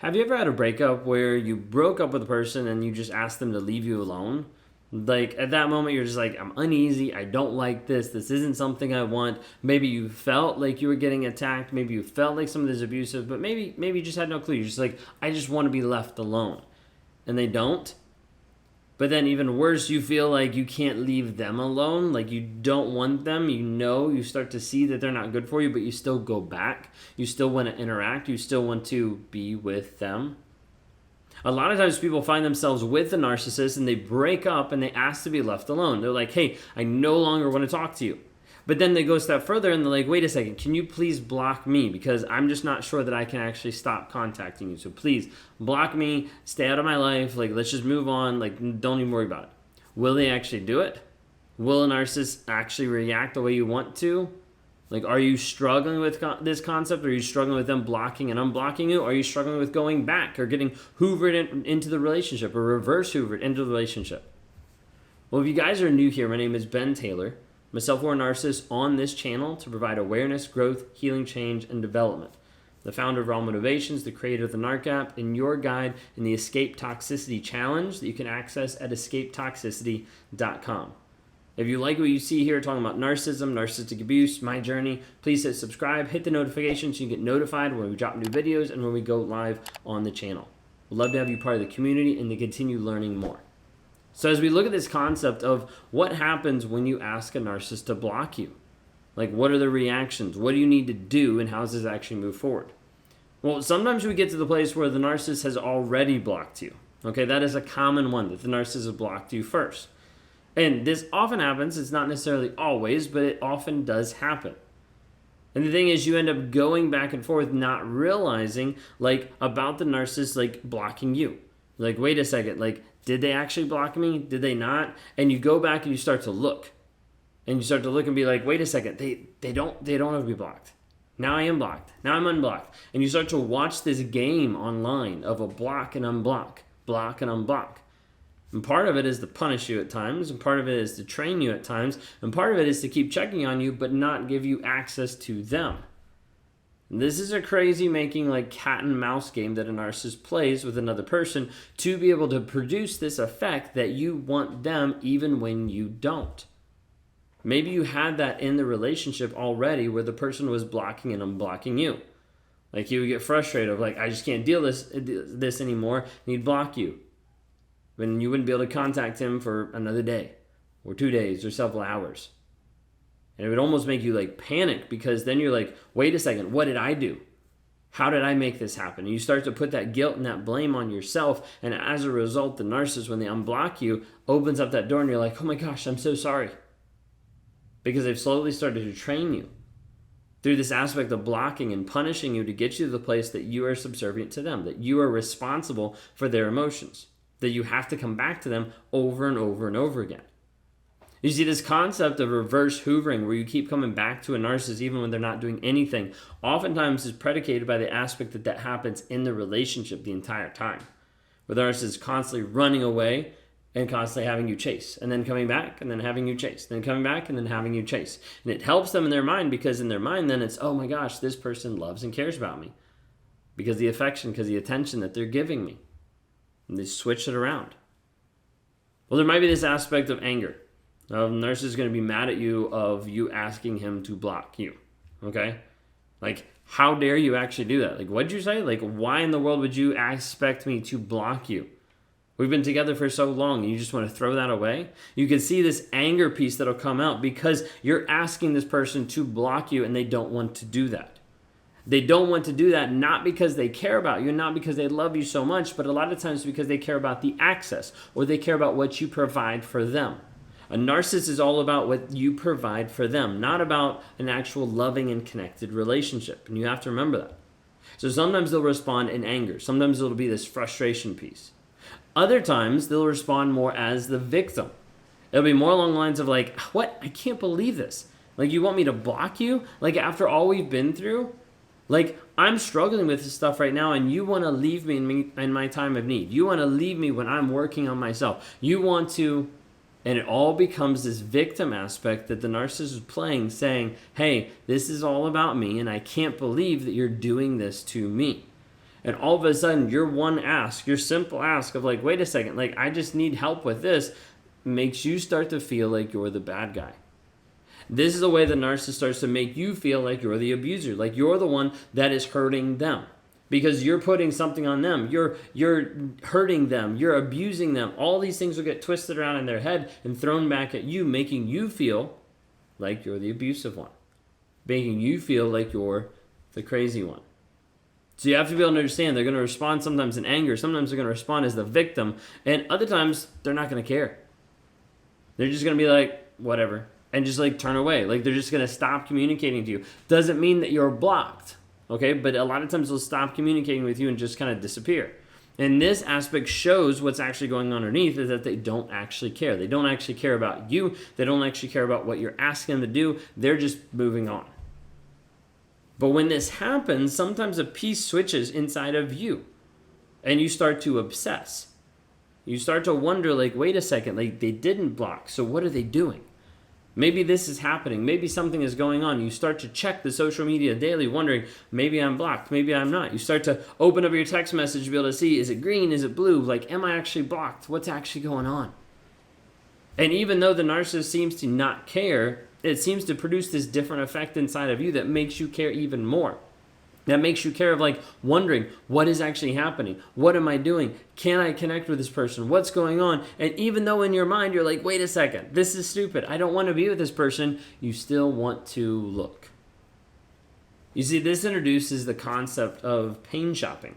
Have you ever had a breakup where you broke up with a person and you just asked them to leave you alone? Like at that moment, you're just like, I'm uneasy. I don't like this. This isn't something I want. Maybe you felt like you were getting attacked. Maybe you felt like something is abusive, but maybe you just had no clue. You're just like, I just want to be left alone. And they don't. But then even worse, you feel like you can't leave them alone. Like you don't want them. You start to see that they're not good for you, but you still go back. You still want to interact. You still want to be with them. A lot of times people find themselves with a narcissist and they break up and they ask to be left alone. They're like, hey, I no longer want to talk to you. But then they go a step further and they're like, wait a second, can you please block me? Because I'm just not sure that I can actually stop contacting you. So please block me, stay out of my life. Like, let's just move on. Like, don't even worry about it. Will they actually do it? Will a narcissist actually react the way you want to? Like, are you struggling with this concept? Are you struggling with them blocking and unblocking you? Are you struggling with going back or getting hoovered into the relationship or reverse hoovered into the relationship? Well, if you guys are new here, my name is Ben Taylor. I'm a self-aware narcissist on this channel to provide awareness, growth, healing, change, and development. The founder of Raw Motivations, the creator of the Narc app, and your guide in the Escape Toxicity Challenge that you can access at escapetoxicity.com. If you like what you see here talking about narcissism, narcissistic abuse, my journey, please hit subscribe, hit the notification so you get notified when we drop new videos and when we go live on the channel. We'd love to have you part of the community and to continue learning more. So as we look at this concept of what happens when you ask a narcissist to block you, like what are the reactions? What do you need to do and how does this actually move forward? Well, sometimes we get to the place where the narcissist has already blocked you. Okay, that is a common one, that the narcissist has blocked you first. And this often happens. It's not necessarily always, but it often does happen. And the thing is, you end up going back and forth, not realizing like about the narcissist like blocking you. Like, wait a second, like, did they actually block me? Did they not? And you go back and you start to look. And you start to look and be like, wait a second, they don't have to be blocked. Now I am blocked. Now I'm unblocked. And you start to watch this game online of a block and unblock, block and unblock. And part of it is to punish you at times, and part of it is to train you at times, and part of it is to keep checking on you but not give you access to them. And this is a crazy making like cat and mouse game that a narcissist plays with another person to be able to produce this effect that you want them even when you don't. Maybe you had that in the relationship already where the person was blocking and unblocking you. Like you would get frustrated of like, I just can't deal this anymore, and he'd block you. Then you wouldn't be able to contact him for another day or 2 days or several hours. And it would almost make you like panic because then you're like, wait a second, what did I do? How did I make this happen? And you start to put that guilt and that blame on yourself. And as a result, the narcissist, when they unblock you, opens up that door and you're like, oh my gosh, I'm so sorry. Because they've slowly started to train you through this aspect of blocking and punishing you to get you to the place that you are subservient to them, that you are responsible for their emotions, that you have to come back to them over and over and over again. You see, this concept of reverse hoovering, where you keep coming back to a narcissist even when they're not doing anything, oftentimes is predicated by the aspect that happens in the relationship the entire time. Where the narcissist is constantly running away and constantly having you chase, and then coming back and then having you chase, then coming back and then having you chase. And it helps them in their mind because in their mind then it's, oh my gosh, this person loves and cares about me. Because the affection, because the attention that they're giving me. And they switch it around. Well, there might be this aspect of anger. The narcissist is going to be mad at you of you asking him to block you. Okay? Like, how dare you actually do that? Like, what'd you say? Like, why in the world would you expect me to block you? We've been together for so long and you just want to throw that away? You can see this anger piece that'll come out because you're asking this person to block you and they don't want to do that. They don't want to do that not because they care about you, not because they love you so much, but a lot of times because they care about the access or they care about what you provide for them. A narcissist is all about what you provide for them, not about an actual loving and connected relationship. And you have to remember that. So sometimes they'll respond in anger. Sometimes it'll be this frustration piece. Other times they'll respond more as the victim. It'll be more along the lines of like, what? I can't believe this. Like, you want me to block you? Like, after all we've been through? Like, I'm struggling with this stuff right now and you want to leave me in my time of need. You want to leave me when I'm working on myself. You want to... And it all becomes this victim aspect that the narcissist is playing, saying, hey, this is all about me, and I can't believe that you're doing this to me. And all of a sudden, your one ask, your simple ask of like, wait a second, like I just need help with this, makes you start to feel like you're the bad guy. This is the way the narcissist starts to make you feel like you're the abuser, like you're the one that is hurting them. Because you're putting something on them, you're hurting them, you're abusing them. All these things will get twisted around in their head and thrown back at you, making you feel like you're the abusive one, making you feel like you're the crazy one. So you have to be able to understand they're going to respond sometimes in anger, sometimes they're going to respond as the victim, and other times they're not going to care. They're just going to be like, whatever, and just like turn away. Like they're just going to stop communicating to you. Doesn't mean that you're blocked. Okay, but a lot of times they'll stop communicating with you and just kind of disappear. And this aspect shows what's actually going on underneath is that they don't actually care. They don't actually care about you. They don't actually care about what you're asking them to do. They're just moving on. But when this happens, sometimes a piece switches inside of you and you start to obsess. You start to wonder, like, wait a second, like they didn't block, so what are they doing? Maybe this is happening. Maybe something is going on. You start to check the social media daily, wondering, maybe I'm blocked, maybe I'm not. You start to open up your text message to be able to see, is it green, is it blue? Like, am I actually blocked? What's actually going on? And even though the narcissist seems to not care, it seems to produce this different effect inside of you that makes you care even more. That makes you care of like wondering, what is actually happening? What am I doing? Can I connect with this person? What's going on? And even though in your mind you're like, wait a second, this is stupid. I don't want to be with this person. You still want to look. You see, this introduces the concept of pain shopping,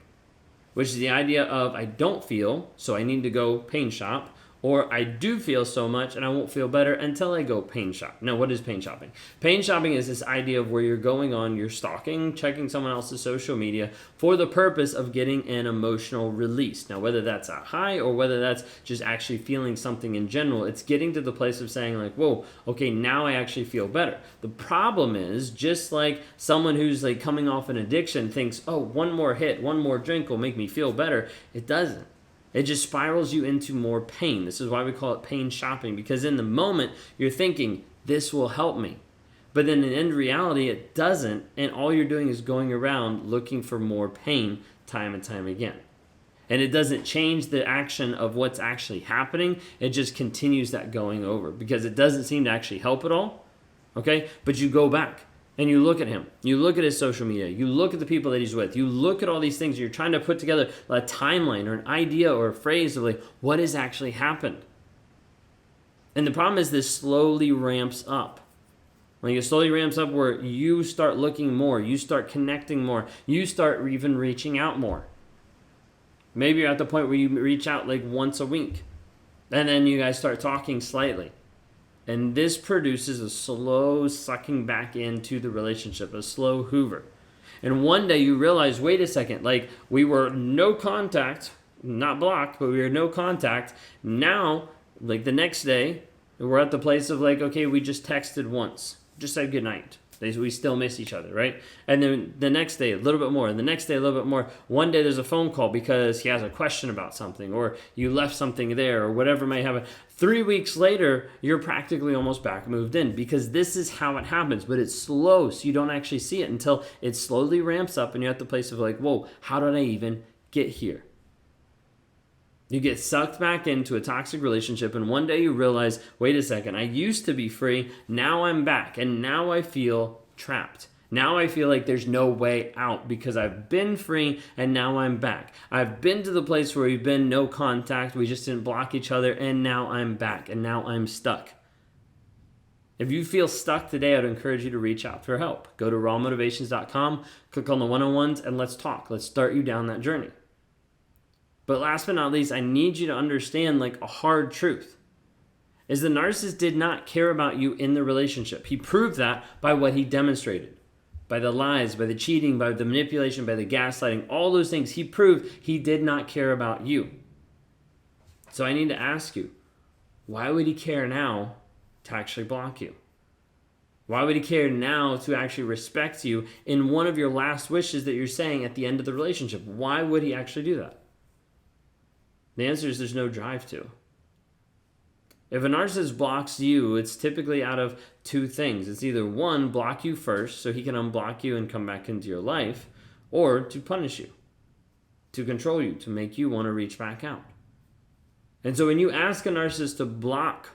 which is the idea of I don't feel, so I need to go pain shop. Or I do feel so much and I won't feel better until I go pain shop. Now, what is pain shopping? Pain shopping is this idea of where you're going on, you're stalking, checking someone else's social media for the purpose of getting an emotional release. Now, whether that's a high or whether that's just actually feeling something in general, it's getting to the place of saying like, whoa, okay, now I actually feel better. The problem is, just like someone who's like coming off an addiction thinks, oh, one more hit, one more drink will make me feel better. It doesn't. It just spirals you into more pain. This is why we call it pain shopping, because in the moment you're thinking, this will help me. But then in reality, it doesn't, and all you're doing is going around looking for more pain time and time again. And it doesn't change the action of what's actually happening. It just continues that going over because it doesn't seem to actually help at all. Okay? But you go back. And you look at him, you look at his social media, you look at the people that he's with, you look at all these things, and you're trying to put together a timeline or an idea or a phrase of like, what has actually happened? And the problem is this slowly ramps up. Like it slowly ramps up where you start looking more, you start connecting more, you start even reaching out more. Maybe you're at the point where you reach out like once a week, and then you guys start talking slightly. And this produces a slow sucking back into the relationship, a slow hoover. And one day you realize, wait a second, like we were no contact, not blocked, but we were no contact. Now, like the next day, we're at the place of like, okay, we just texted once, just said goodnight. We still miss each other, right? And then the next day, a little bit more. And the next day, a little bit more. One day, there's a phone call because he has a question about something, or you left something there, or whatever may happen. 3 weeks later, you're practically almost back moved in because this is how it happens. But it's slow, so you don't actually see it until it slowly ramps up and you're at the place of like, whoa, how did I even get here? You get sucked back into a toxic relationship, and one day you realize, wait a second, I used to be free, now I'm back, and now I feel trapped. Now I feel like there's no way out because I've been free, and now I'm back. I've been to the place where we've been no contact, we just didn't block each other, and now I'm back, and now I'm stuck. If you feel stuck today, I'd encourage you to reach out for help. Go to rawmotivations.com, click on the one-on-ones, and let's talk. Let's start you down that journey. But last but not least, I need you to understand like a hard truth is the narcissist did not care about you in the relationship. He proved that by what he demonstrated, by the lies, by the cheating, by the manipulation, by the gaslighting, all those things. He proved he did not care about you. So I need to ask you, why would he care now to actually block you? Why would he care now to actually respect you in one of your last wishes that you're saying at the end of the relationship? Why would he actually do that? The answer is there's no drive to. If a narcissist blocks you, it's typically out of two things. It's either one, block you first so he can unblock you and come back into your life, or to punish you. to control you, to make you want to reach back out. And so when you ask a narcissist to block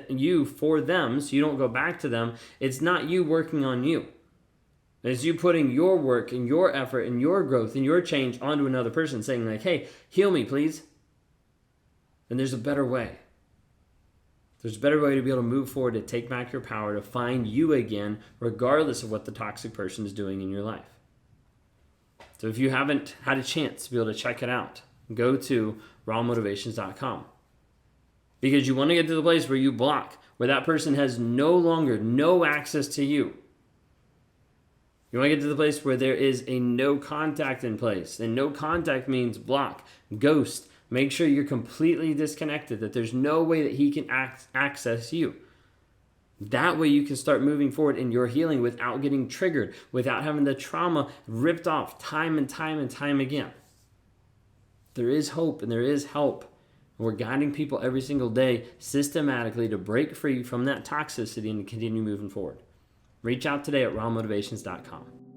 you for them so you don't go back to them, it's not you working on you. It's you putting your work and your effort and your growth and your change onto another person, saying like, hey, heal me, please. And there's a better way. There's a better way to be able to move forward, to take back your power, to find you again, regardless of what the toxic person is doing in your life. So if you haven't had a chance to be able to check it out, go to rawmotivations.com. Because you want to get to the place where you block, where that person has no access to you. You want to get to the place where there is a no contact in place. And no contact means block, ghost. Make sure you're completely disconnected, that there's no way that he can access you. That way you can start moving forward in your healing without getting triggered, without having the trauma ripped off time and time again. There is hope and there is help. We're guiding people every single day systematically to break free from that toxicity and continue moving forward. Reach out today at rawmotivations.com.